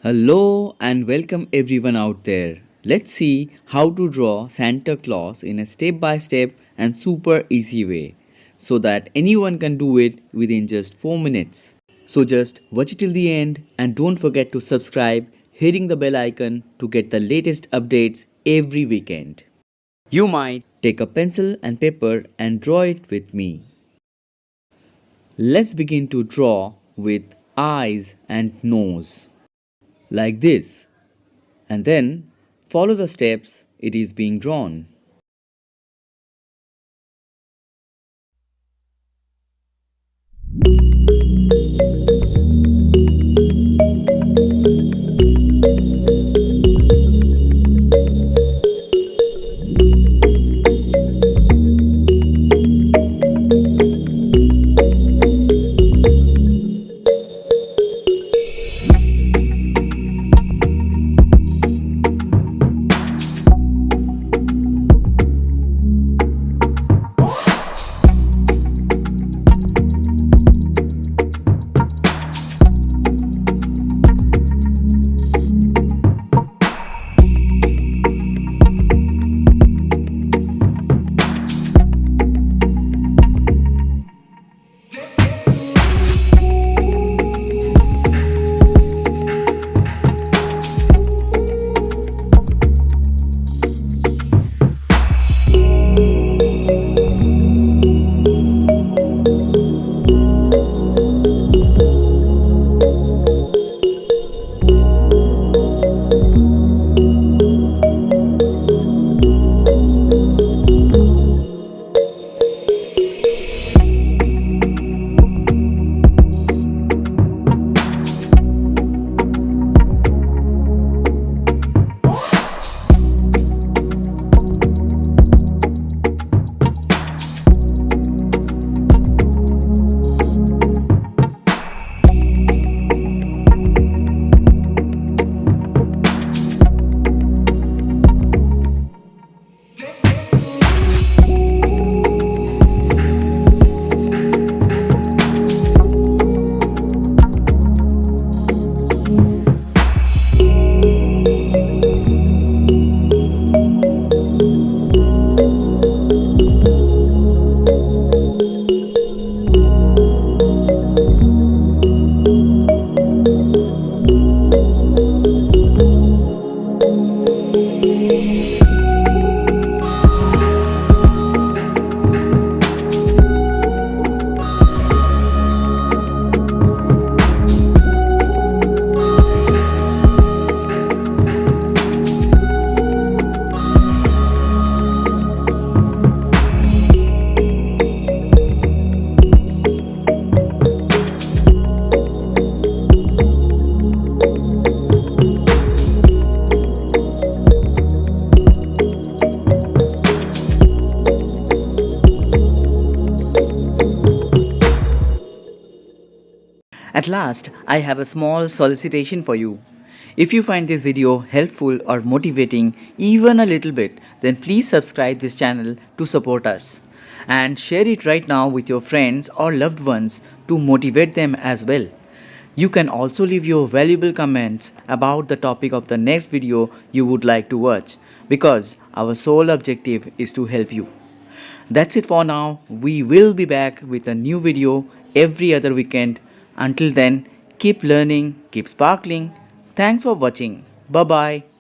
Hello and welcome everyone out there. Let's see how to draw Santa Claus in a step by step and super easy way so that anyone can do it within just 4 minutes. So just watch it till the end and don't forget to subscribe, hitting the bell icon to get the latest updates every weekend. You might take a pencil and paper and draw it with me. Let's begin to draw with eyes and nose like this. And then follow the steps it is being drawn. At last, I have a small solicitation for you. If you find this video helpful or motivating even a little bit, then please subscribe this channel to support us. And share it right now with your friends or loved ones to motivate them as well. You can also leave your valuable comments about the topic of the next video you would like to watch because our sole objective is to help you. That's it for now. We will be back with a new video every other weekend. Until then, keep learning, keep sparkling. Thanks for watching. Bye bye.